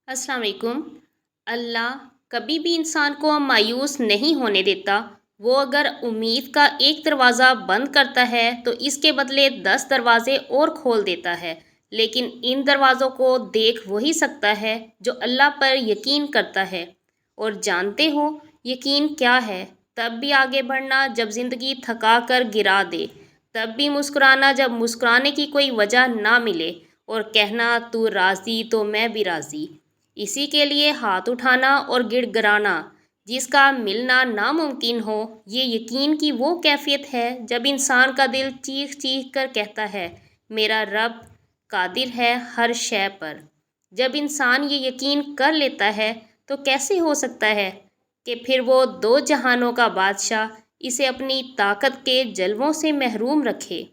السلام علیکم۔ اللہ کبھی بھی انسان کو مایوس نہیں ہونے دیتا۔ وہ اگر امید کا ایک دروازہ بند کرتا ہے تو اس کے بدلے 10 دروازے اور کھول دیتا ہے، لیکن ان دروازوں کو دیکھ وہی سکتا ہے جو اللہ پر یقین کرتا ہے۔ اور جانتے ہو یقین کیا ہے؟ تب بھی آگے بڑھنا جب زندگی تھکا کر گرا دے، تب بھی مسکرانا جب مسکرانے کی کوئی وجہ نہ ملے، اور کہنا تو راضی تو میں بھی راضی۔ اسی کے لیے ہاتھ اٹھانا اور گڑ گڑانا جس کا ملنا ناممکن ہو، یہ یقین کی وہ کیفیت ہے جب انسان کا دل چیخ چیخ کر کہتا ہے میرا رب قادر ہے ہر شے پر۔ جب انسان یہ یقین کر لیتا ہے تو کیسے ہو سکتا ہے کہ پھر وہ دو جہانوں کا بادشاہ اسے اپنی طاقت کے جلووں سے محروم رکھے۔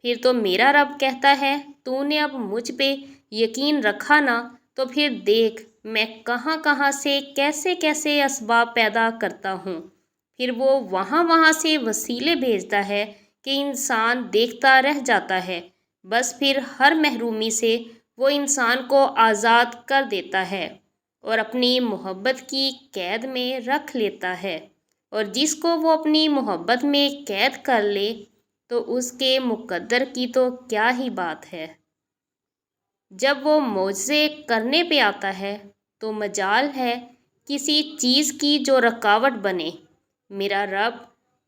پھر تو میرا رب کہتا ہے تو نے اب مجھ پہ یقین رکھا نا، تو پھر دیکھ میں کہاں کہاں سے کیسے کیسے اسباب پیدا کرتا ہوں۔ پھر وہ وہاں سے وسیلے بھیجتا ہے کہ انسان دیکھتا رہ جاتا ہے۔ بس پھر ہر محرومی سے وہ انسان کو آزاد کر دیتا ہے اور اپنی محبت کی قید میں رکھ لیتا ہے، اور جس کو وہ اپنی محبت میں قید کر لے تو اس کے مقدر کی تو کیا ہی بات ہے۔ جب وہ معجزے کرنے پہ آتا ہے تو مجال ہے کسی چیز کی جو رکاوٹ بنے۔ میرا رب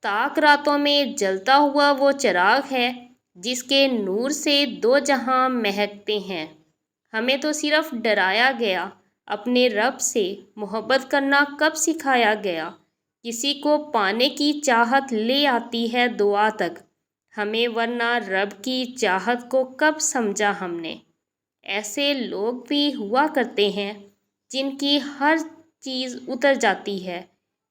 تاک راتوں میں جلتا ہوا وہ چراغ ہے جس کے نور سے دو جہاں مہکتے ہیں۔ ہمیں تو صرف ڈرایا گیا، اپنے رب سے محبت کرنا کب سکھایا گیا؟ کسی کو پانے کی چاہت لے آتی ہے دعا تک ہمیں، ورنہ رب کی چاہت کو کب سمجھا ہم نے؟ ایسے لوگ بھی ہوا کرتے ہیں جن کی ہر چیز اتر جاتی ہے،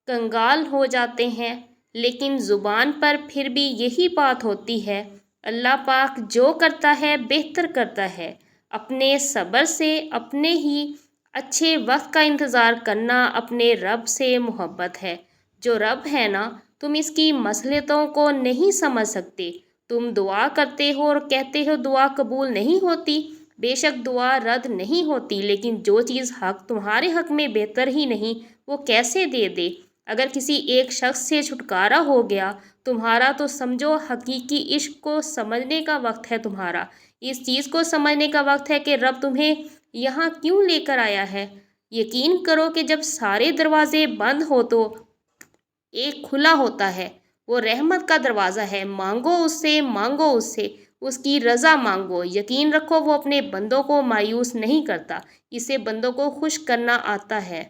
کنگال ہو جاتے ہیں، لیکن زبان پر پھر بھی یہی بات ہوتی ہے اللہ پاک جو کرتا ہے بہتر کرتا ہے۔ اپنے صبر سے اپنے ہی اچھے وقت کا انتظار کرنا اپنے رب سے محبت ہے۔ جو رب ہے نا، تم اس کی مصلحتوں کو نہیں سمجھ سکتے۔ تم دعا کرتے ہو اور کہتے ہو دعا قبول نہیں ہوتی۔ بے شک دعا رد نہیں ہوتی، لیکن جو چیز حق تمہارے حق میں بہتر ہی نہیں وہ کیسے دے دے؟ اگر کسی ایک شخص سے چھٹکارا ہو گیا تمہارا تو سمجھو حقیقی عشق کو سمجھنے کا وقت ہے تمہارا۔ اس چیز کو سمجھنے کا وقت ہے کہ رب تمہیں یہاں کیوں لے کر آیا ہے۔ یقین کرو کہ جب سارے دروازے بند ہو تو ایک کھلا ہوتا ہے، وہ رحمت کا دروازہ ہے۔ مانگو اس سے اس کی رضا مانگو۔ یقین رکھو وہ اپنے بندوں کو مایوس نہیں کرتا، اسے بندوں کو خوش کرنا آتا ہے۔